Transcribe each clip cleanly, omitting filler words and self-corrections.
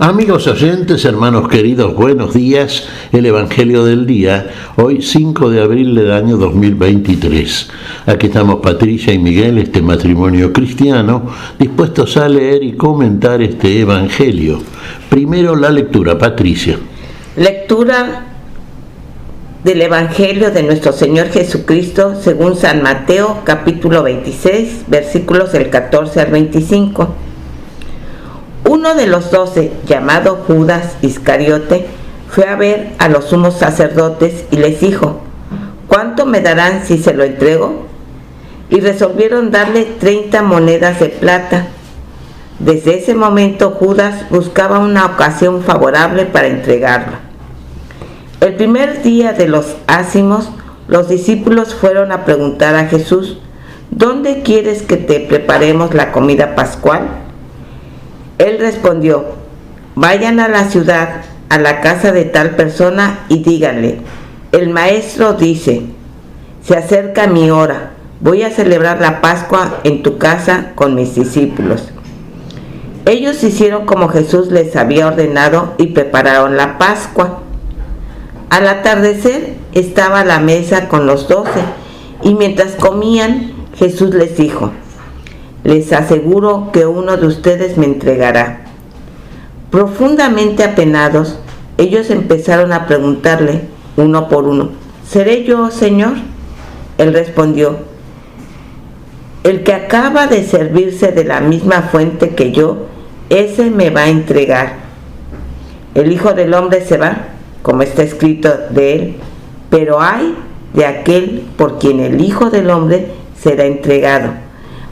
Amigos oyentes, hermanos queridos, buenos días. El Evangelio del día, hoy 5 de abril del año 2023. Aquí estamos Patricia y Miguel, este matrimonio cristiano, dispuestos a leer y comentar este Evangelio. Primero la lectura, Patricia. Lectura del Evangelio de nuestro Señor Jesucristo según San Mateo, capítulo 26, versículos del 14 al 25. Uno de los 12, llamado Judas Iscariote, fue a ver a los sumos sacerdotes y les dijo: ¿cuánto me darán si se lo entrego? Y resolvieron darle 30 monedas de plata. Desde ese momento Judas buscaba una ocasión favorable para entregarlo. El primer día de los ázimos, los discípulos fueron a preguntar a Jesús: ¿dónde quieres que te preparemos la comida pascual? Él respondió: vayan a la ciudad, a la casa de tal persona y díganle: el maestro dice, se acerca mi hora, voy a celebrar la Pascua en tu casa con mis discípulos. Ellos hicieron como Jesús les había ordenado y prepararon la Pascua. Al atardecer estaba a la mesa con los 12 y mientras comían, Jesús les dijo: les aseguro que uno de ustedes me entregará. Profundamente apenados, ellos empezaron a preguntarle, uno por uno: ¿seré yo, Señor? Él respondió: el que acaba de servirse de la misma fuente que yo, ese me va a entregar. El Hijo del Hombre se va, como está escrito de él, pero ay de aquel por quien el Hijo del Hombre será entregado.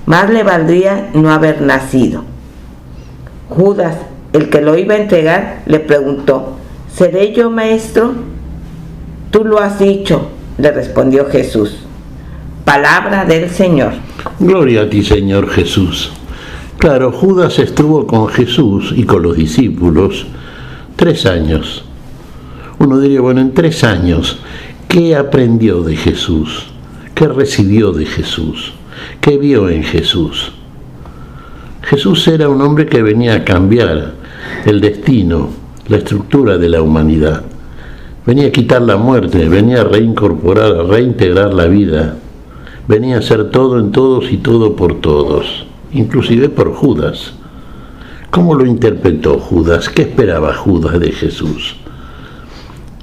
Más le valdría no haber nacido. Judas, el que lo iba a entregar, le preguntó: ¿seré yo, maestro? Tú lo has dicho, le respondió Jesús. Palabra del Señor. Gloria a ti, Señor Jesús. Claro, Judas estuvo con Jesús y con los discípulos 3 años. Uno diría, bueno, en 3 años, ¿qué aprendió de Jesús? ¿Qué recibió de Jesús? ¿Qué vio en Jesús? Jesús era un hombre que venía a cambiar el destino, la estructura de la humanidad. Venía a quitar la muerte, venía a reincorporar, a reintegrar la vida. Venía a ser todo en todos y todo por todos, inclusive por Judas. ¿Cómo lo interpretó Judas? ¿Qué esperaba Judas de Jesús?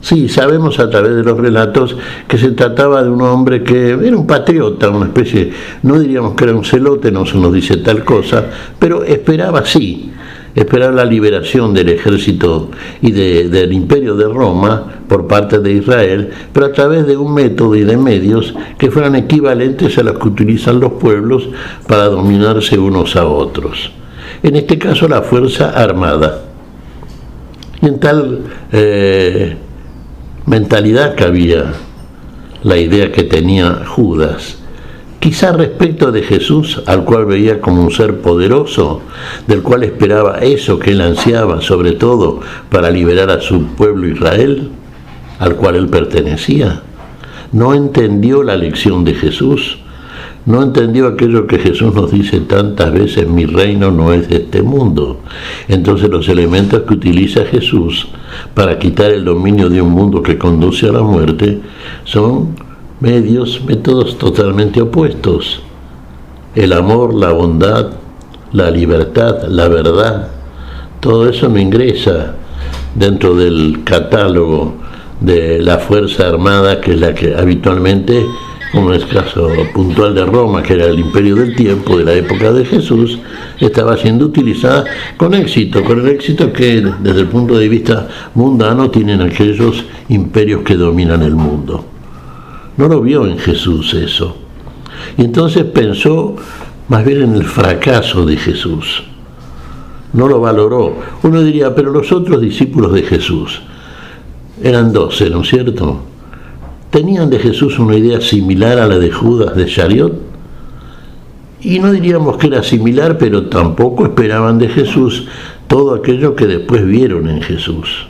Sí, sabemos a través de los relatos que se trataba de un hombre que era un patriota, una especie, no diríamos que era un celote, no se nos dice tal cosa, pero esperaba la liberación del ejército y del imperio de Roma por parte de Israel, pero a través de un método y de medios que fueran equivalentes a los que utilizan los pueblos para dominarse unos a otros. En este caso la fuerza armada. Y en tal mentalidad cabía la idea que tenía Judas, quizá respecto de Jesús, al cual veía como un ser poderoso, del cual esperaba eso que él ansiaba, sobre todo para liberar a su pueblo Israel, al cual él pertenecía. No entendió la lección de Jesús, no entendió aquello que Jesús nos dice tantas veces: mi reino no es de este mundo. Entonces los elementos que utiliza Jesús para quitar el dominio de un mundo que conduce a la muerte son métodos totalmente opuestos. El amor, la bondad, la libertad, la verdad, todo eso no ingresa dentro del catálogo de la fuerza armada, que es la que habitualmente, como en el caso puntual de Roma, que era el imperio del tiempo de la época de Jesús, estaba siendo utilizada con el éxito que desde el punto de vista mundano tienen aquellos imperios que dominan el mundo. No lo vio en Jesús eso. Y entonces pensó más bien en el fracaso de Jesús. No lo valoró. Uno diría, pero los otros discípulos de Jesús eran 12, ¿no es cierto? ¿Tenían de Jesús una idea similar a la de Judas de Iscariot? Y no diríamos que era similar, pero tampoco esperaban de Jesús todo aquello que después vieron en Jesús.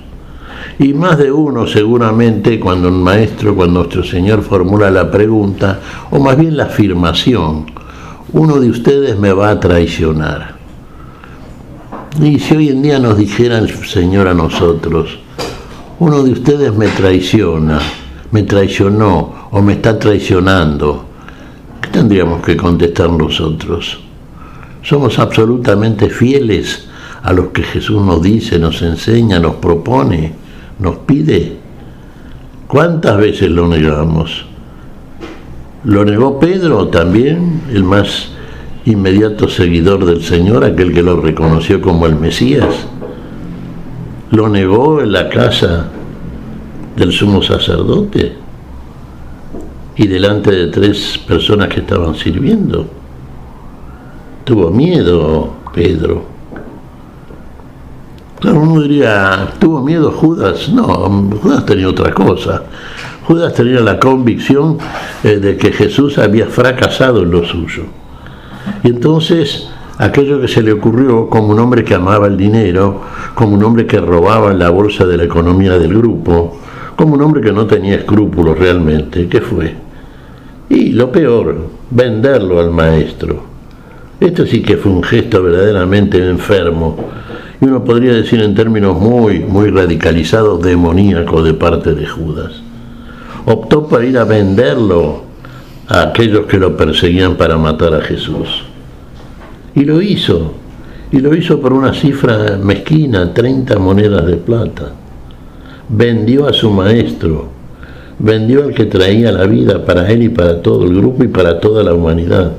Y más de uno seguramente, cuando nuestro Señor formula la pregunta, o más bien la afirmación: uno de ustedes me va a traicionar. Y si hoy en día nos dijera el Señor a nosotros, uno de ustedes me traiciona, me traicionó o me está traicionando, ¿qué tendríamos que contestar nosotros? ¿Somos absolutamente fieles a lo que Jesús nos dice, nos enseña, nos propone, nos pide? ¿Cuántas veces lo negamos? ¿Lo negó Pedro también, el más inmediato seguidor del Señor, aquel que lo reconoció como el Mesías? ¿Lo negó en la casa del sumo sacerdote y delante de 3 personas que estaban sirviendo? Tuvo miedo Pedro. Claro, uno diría, ¿tuvo miedo Judas? No, Judas tenía otra cosa. Judas tenía la convicción de que Jesús había fracasado en lo suyo. Y entonces, aquello que se le ocurrió, como un hombre que amaba el dinero, como un hombre que robaba en la bolsa de la economía del grupo, como un hombre que no tenía escrúpulos realmente, ¿qué fue? Y lo peor, venderlo al maestro. Esto sí que fue un gesto verdaderamente enfermo, y uno podría decir en términos muy radicalizados, demoníacos de parte de Judas. Optó por ir a venderlo a aquellos que lo perseguían para matar a Jesús. Y lo hizo por una cifra mezquina, 30 monedas de plata. Vendió a su maestro, vendió al que traía la vida para él y para todo el grupo y para toda la humanidad.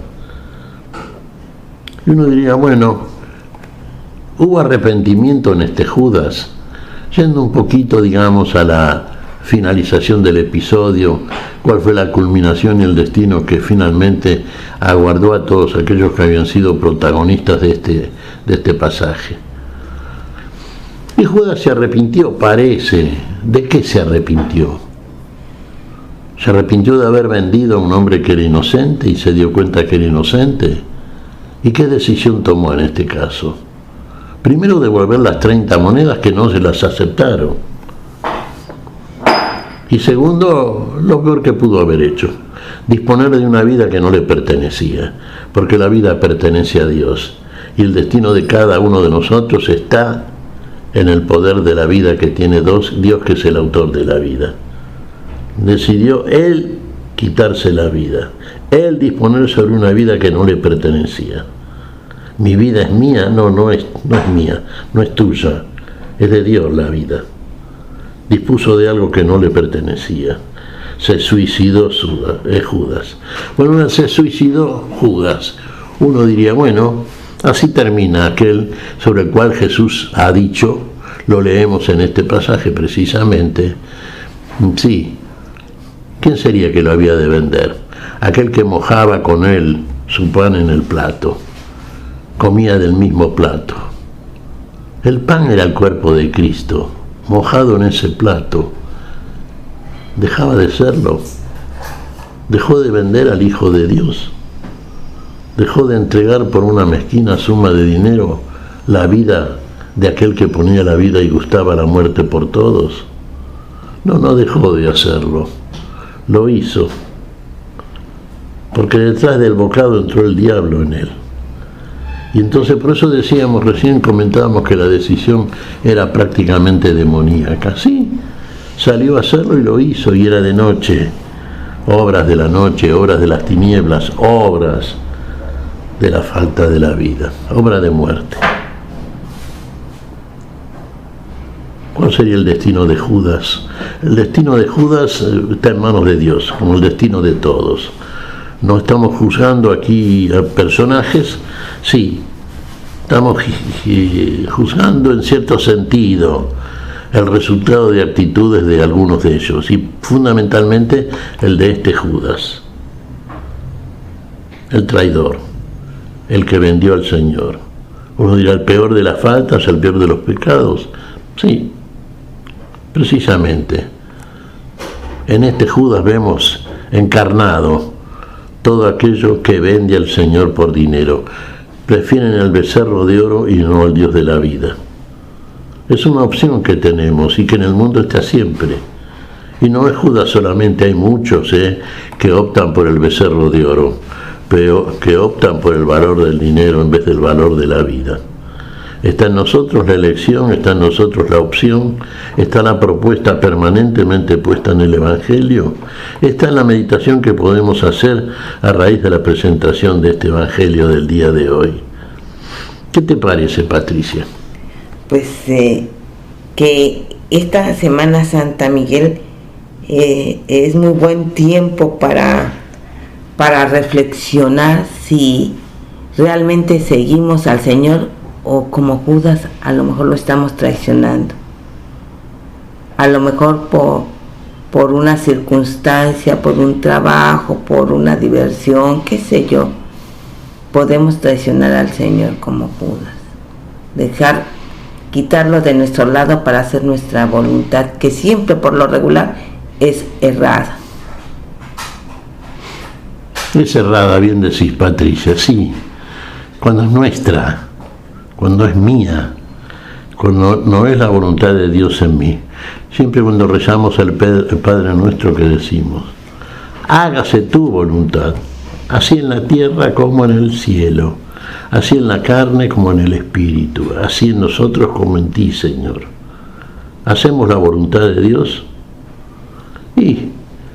Y uno diría, bueno, hubo arrepentimiento en este Judas, yendo un poquito, digamos, a la finalización del episodio, cuál fue la culminación y el destino que finalmente aguardó a todos aquellos que habían sido protagonistas de este pasaje. Y Judas se arrepintió, parece. ¿De qué se arrepintió? ¿Se arrepintió de haber vendido a un hombre que era inocente y se dio cuenta que era inocente? ¿Y qué decisión tomó en este caso? Primero, devolver las 30 monedas que no se las aceptaron. Y segundo, lo peor que pudo haber hecho, disponer de una vida que no le pertenecía, porque la vida pertenece a Dios y el destino de cada uno de nosotros está en el poder de la vida que tiene Dios, que es el autor de la vida. Decidió Él quitarse la vida, Él disponer sobre una vida que no le pertenecía. Mi vida es mía, no es mía, no es tuya, es de Dios la vida. Dispuso de algo que no le pertenecía. Se suicidó Judas. Bueno, se suicidó Judas. Uno diría, bueno, así termina aquel sobre el cual Jesús ha dicho, lo leemos en este pasaje precisamente. Sí, ¿quién sería que lo había de vender? Aquel que mojaba con él su pan en el plato, comía del mismo plato. El pan era el cuerpo de Cristo, mojado en ese plato. Dejaba de serlo, dejó de vender al Hijo de Dios, dejó de entregar por una mezquina suma de dinero la vida de aquel que ponía la vida y gustaba la muerte por todos. No dejó de hacerlo, lo hizo, porque detrás del bocado entró el diablo en él. Y entonces por eso decíamos, recién comentábamos que la decisión era prácticamente demoníaca. Sí, salió a hacerlo y lo hizo, y era de noche, obras de la noche, obras de las tinieblas, obras de la falta de la vida, obra de muerte. ¿Cuál sería el destino de Judas? El destino de Judas está en manos de Dios, como el destino de todos. No estamos juzgando aquí a personajes, sí, estamos juzgando en cierto sentido el resultado de actitudes de algunos de ellos, y fundamentalmente el de este Judas, el traidor, el que vendió al Señor. Uno dirá, el peor de las faltas, el peor de los pecados. Sí, precisamente en este Judas vemos encarnado todo aquello que vende al Señor por dinero. Prefieren el becerro de oro y no al Dios de la vida. Es una opción que tenemos y que en el mundo está siempre. Y no es Judas solamente, hay muchos que optan por el becerro de oro, pero que optan por el valor del dinero en vez del valor de la vida. Está en nosotros la elección, está en nosotros la opción, está la propuesta permanentemente puesta en el Evangelio, está en la meditación que podemos hacer a raíz de la presentación de este Evangelio del día de hoy. ¿Qué te parece, Patricia? Pues que esta Semana Santa, Miguel, es muy buen tiempo para reflexionar si realmente seguimos al Señor o como Judas a lo mejor lo estamos traicionando. A lo mejor por una circunstancia, por un trabajo, por una diversión, qué sé yo, podemos traicionar al Señor como Judas. Quitarlo de nuestro lado para hacer nuestra voluntad, que siempre por lo regular es errada. Es errada, bien decís, Patricia, sí. Cuando es nuestra, cuando es mía, cuando no es la voluntad de Dios en mí. Siempre cuando rezamos el Padre Nuestro que decimos, hágase tu voluntad, así en la tierra como en el cielo, así en la carne como en el espíritu, así en nosotros como en ti, Señor. ¿Hacemos la voluntad de Dios? Y,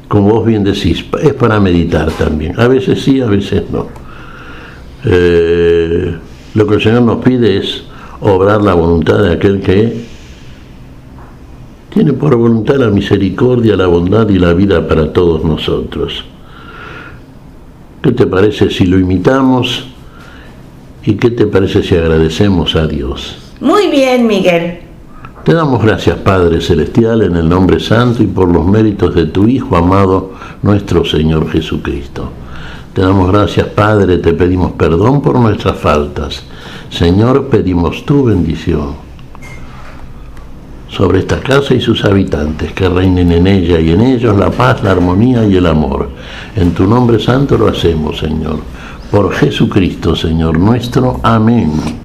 como vos bien decís, es para meditar también. A veces sí, a veces no. Lo que el Señor nos pide es obrar la voluntad de aquel que tiene por voluntad la misericordia, la bondad y la vida para todos nosotros. ¿Qué te parece si lo imitamos? ¿Y qué te parece si agradecemos a Dios? Muy bien, Miguel. Te damos gracias, Padre Celestial, en el nombre santo y por los méritos de tu Hijo amado, nuestro Señor Jesucristo. Te damos gracias, Padre, te pedimos perdón por nuestras faltas. Señor, pedimos tu bendición sobre esta casa y sus habitantes, que reinen en ella y en ellos la paz, la armonía y el amor. En tu nombre santo lo hacemos, Señor. Por Jesucristo, Señor nuestro. Amén.